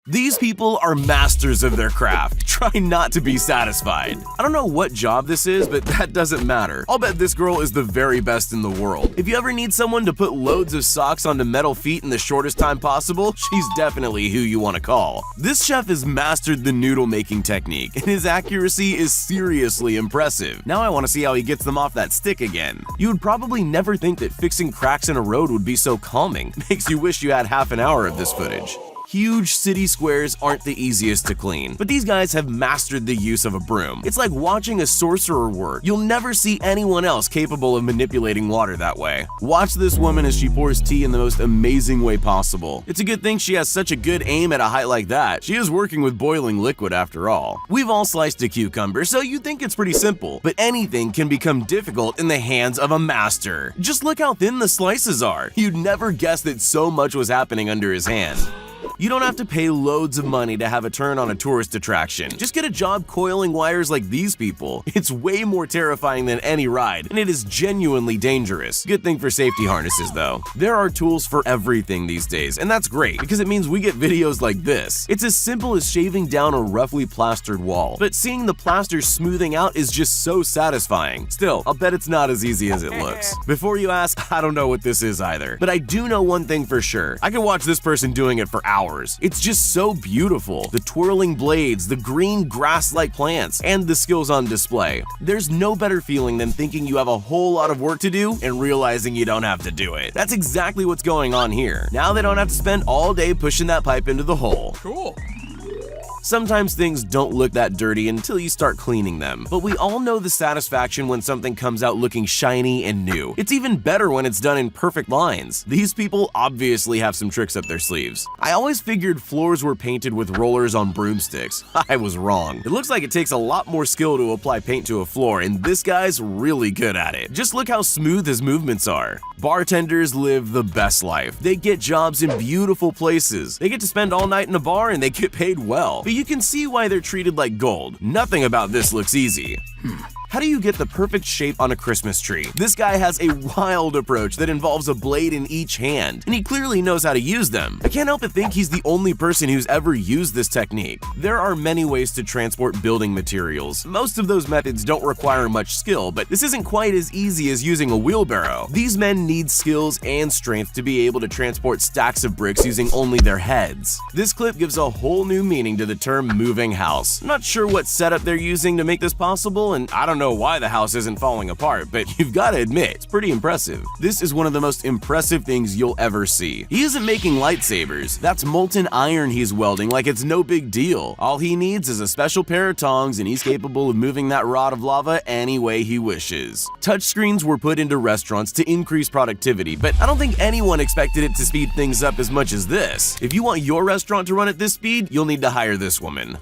These people are masters of their craft. Try not to be satisfied. I don't know what job this is, but that doesn't matter. I'll bet this girl is the very best in the world. If you ever need someone to put loads of socks onto metal feet in the shortest time possible, she's definitely who you want to call. This chef has mastered the noodle making technique, and his accuracy is seriously impressive. Now I want to see how he gets them off that stick again. You would probably never think that fixing cracks in a road would be so calming. Makes you wish you had half an hour of this footage. Huge city squares aren't the easiest to clean, but these guys have mastered the use of a broom. It's like watching a sorcerer work. You'll never see anyone else capable of manipulating water that way. Watch this woman as she pours tea in the most amazing way possible. It's a good thing she has such a good aim at a height like that. She is working with boiling liquid after all. We've all sliced a cucumber, so you think it's pretty simple, but anything can become difficult in the hands of a master. Just look how thin the slices are. You'd never guess that so much was happening under his hand. You don't have to pay loads of money to have a turn on a tourist attraction. Just get a job coiling wires like these people. It's way more terrifying than any ride, and it is genuinely dangerous. Good thing for safety harnesses though. There are tools for everything these days, and that's great because it means we get videos like this. It's as simple as shaving down a roughly plastered wall, but seeing the plaster smoothing out is just so satisfying. Still, I'll bet it's not as easy as it looks. Before you ask, I don't know what this is either, but I do know one thing for sure. I can watch this person doing it for hours. It's just so beautiful. The twirling blades, the green grass-like plants, and the skills on display. There's no better feeling than thinking you have a whole lot of work to do and realizing you don't have to do it. That's exactly what's going on here. Now they don't have to spend all day pushing that pipe into the hole. Cool. Sometimes things don't look that dirty until you start cleaning them, but we all know the satisfaction when something comes out looking shiny and new. It's even better when it's done in perfect lines. These people obviously have some tricks up their sleeves. I always figured floors were painted with rollers on broomsticks. I was wrong. It looks like it takes a lot more skill to apply paint to a floor, and this guy's really good at it. Just look how smooth his movements are. Bartenders live the best life. They get jobs in beautiful places. They get to spend all night in a bar and they get paid well. But you can see why they're treated like gold. Nothing about this looks easy. How do you get the perfect shape on a Christmas tree? This guy has a wild approach that involves a blade in each hand, and he clearly knows how to use them. I can't help but think he's the only person who's ever used this technique. There are many ways to transport building materials. Most of those methods don't require much skill, but this isn't quite as easy as using a wheelbarrow. These men need skills and strength to be able to transport stacks of bricks using only their heads. This clip gives a whole new meaning to the term moving house. I'm not sure what setup they're using to make this possible, and I don't know why the house isn't falling apart, but you've got to admit, it's pretty impressive. This is one of the most impressive things you'll ever see. He isn't making lightsabers. That's molten iron he's welding like it's no big deal. All he needs is a special pair of tongs, and he's capable of moving that rod of lava any way he wishes. Touchscreens were put into restaurants to increase productivity, but I don't think anyone expected it to speed things up as much as this. If you want your restaurant to run at this speed, you'll need to hire this woman.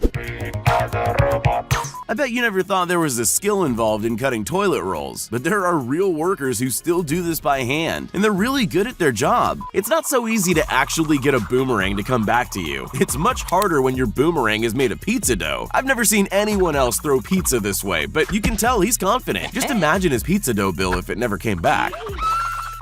I bet you never thought there was a skill involved in cutting toilet rolls, but there are real workers who still do this by hand, and they're really good at their job. It's not so easy to actually get a boomerang to come back to you. It's much harder when your boomerang is made of pizza dough. I've never seen anyone else throw pizza this way, but you can tell he's confident. Just imagine his pizza dough bill if it never came back.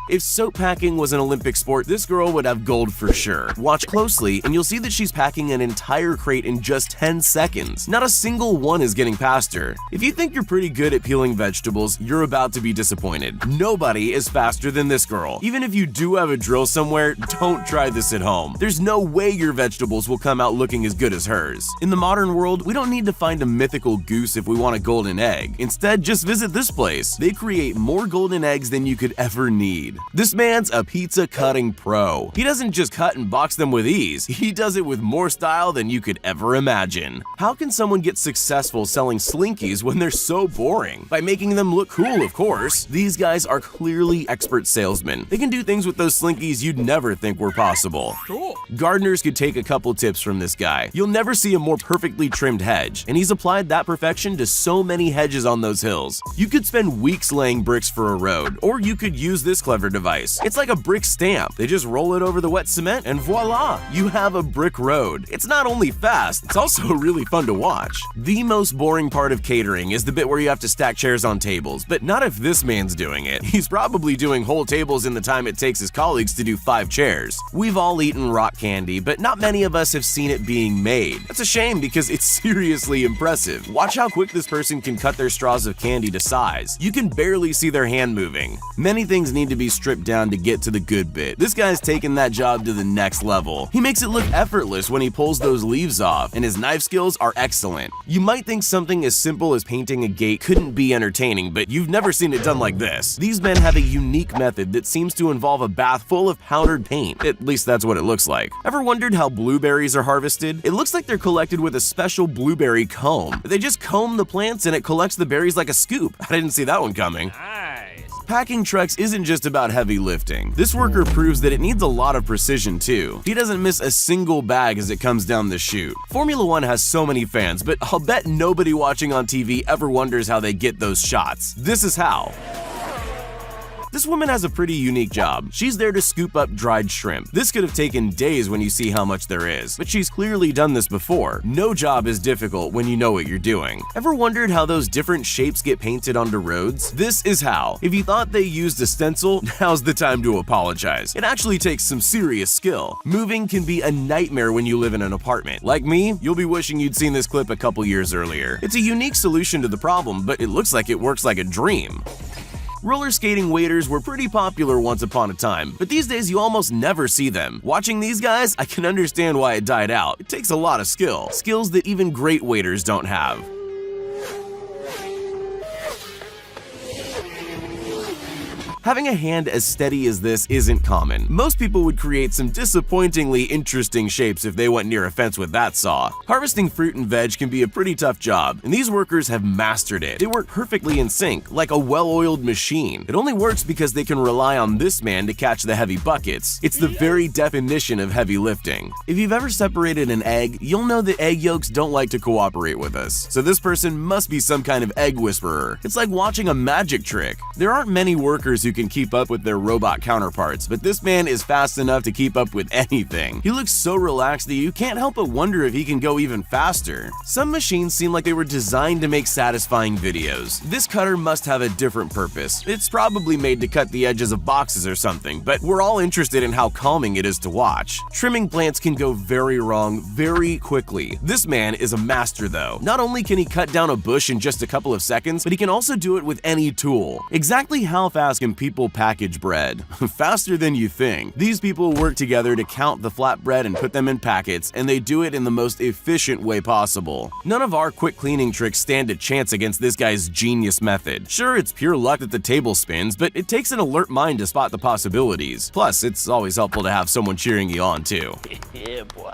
If soap packing was an Olympic sport, this girl would have gold for sure. Watch closely and you'll see that she's packing an entire crate in just 10 seconds. Not a single one is getting past her. If you think you're pretty good at peeling vegetables, you're about to be disappointed. Nobody is faster than this girl. Even if you do have a drill somewhere, don't try this at home. There's no way your vegetables will come out looking as good as hers. In the modern world, we don't need to find a mythical goose if we want a golden egg. Instead, just visit this place. They create more golden eggs than you could ever need. This man's a pizza cutting pro. He doesn't just cut and box them with ease, he does it with more style than you could ever imagine. How can someone get successful selling Slinkies when they're so boring? By making them look cool, of course. These guys are clearly expert salesmen. They can do things with those Slinkies you'd never think were possible. Cool. Gardeners could take a couple tips from this guy. You'll never see a more perfectly trimmed hedge, and he's applied that perfection to so many hedges on those hills. You could spend weeks laying bricks for a road, or you could use this clever deliver device. It's like a brick stamp. They just roll it over the wet cement and voila, you have a brick road. It's not only fast, it's also really fun to watch. The most boring part of catering is the bit where you have to stack chairs on tables, but not if this man's doing it. He's probably doing whole tables in the time it takes his colleagues to do 5 chairs. We've all eaten rock candy, but not many of us have seen it being made. That's a shame because it's seriously impressive. Watch how quick this person can cut their straws of candy to size. You can barely see their hand moving. Many things need to be stripped down to get to the good bit. This guy's taken that job to the next level. He makes it look effortless when he pulls those leaves off, and his knife skills are excellent. You might think something as simple as painting a gate couldn't be entertaining, but you've never seen it done like this. These men have a unique method that seems to involve a bath full of powdered paint. At least that's what it looks like. Ever wondered how blueberries are harvested? It looks like they're collected with a special blueberry comb. They just comb the plants and it collects the berries like a scoop. I didn't see that one coming. Packing trucks isn't just about heavy lifting. This worker proves that it needs a lot of precision too. He doesn't miss a single bag as it comes down the chute. Formula One has so many fans, but I'll bet nobody watching on TV ever wonders how they get those shots. This is how. This woman has a pretty unique job. She's there to scoop up dried shrimp. This could have taken days when you see how much there is, but she's clearly done this before. No job is difficult when you know what you're doing. Ever wondered how those different shapes get painted onto roads? This is how. If you thought they used a stencil, now's the time to apologize. It actually takes some serious skill. Moving can be a nightmare when you live in an apartment. Like me, you'll be wishing you'd seen this clip a couple years earlier. It's a unique solution to the problem, but it looks like it works like a dream. Roller skating waiters were pretty popular once upon a time, but these days you almost never see them. Watching these guys, I can understand why it died out. It takes a lot of skill. Skills that even great waiters don't have. Having a hand as steady as this isn't common. Most people would create some disappointingly interesting shapes if they went near a fence with that saw. Harvesting fruit and veg can be a pretty tough job, and these workers have mastered it. They work perfectly in sync, like a well-oiled machine. It only works because they can rely on this man to catch the heavy buckets. It's the very definition of heavy lifting. If you've ever separated an egg, you'll know that egg yolks don't like to cooperate with us. So this person must be some kind of egg whisperer. It's like watching a magic trick. There aren't many workers who can keep up with their robot counterparts, but this man is fast enough to keep up with anything. He looks so relaxed that you can't help but wonder if he can go even faster. Some machines seem like they were designed to make satisfying videos. This cutter must have a different purpose. It's probably made to cut the edges of boxes or something, but we're all interested in how calming it is to watch. Trimming plants can go very wrong very quickly. This man is a master though. Not only can he cut down a bush in just a couple of seconds, but he can also do it with any tool. Exactly how fast can people package bread? Faster than you think. These people work together to count the flatbread and put them in packets, and they do it in the most efficient way possible. None of our quick cleaning tricks stand a chance against this guy's genius method. Sure, it's pure luck that the table spins, but it takes an alert mind to spot the possibilities. Plus, it's always helpful to have someone cheering you on too. Yeah, boy.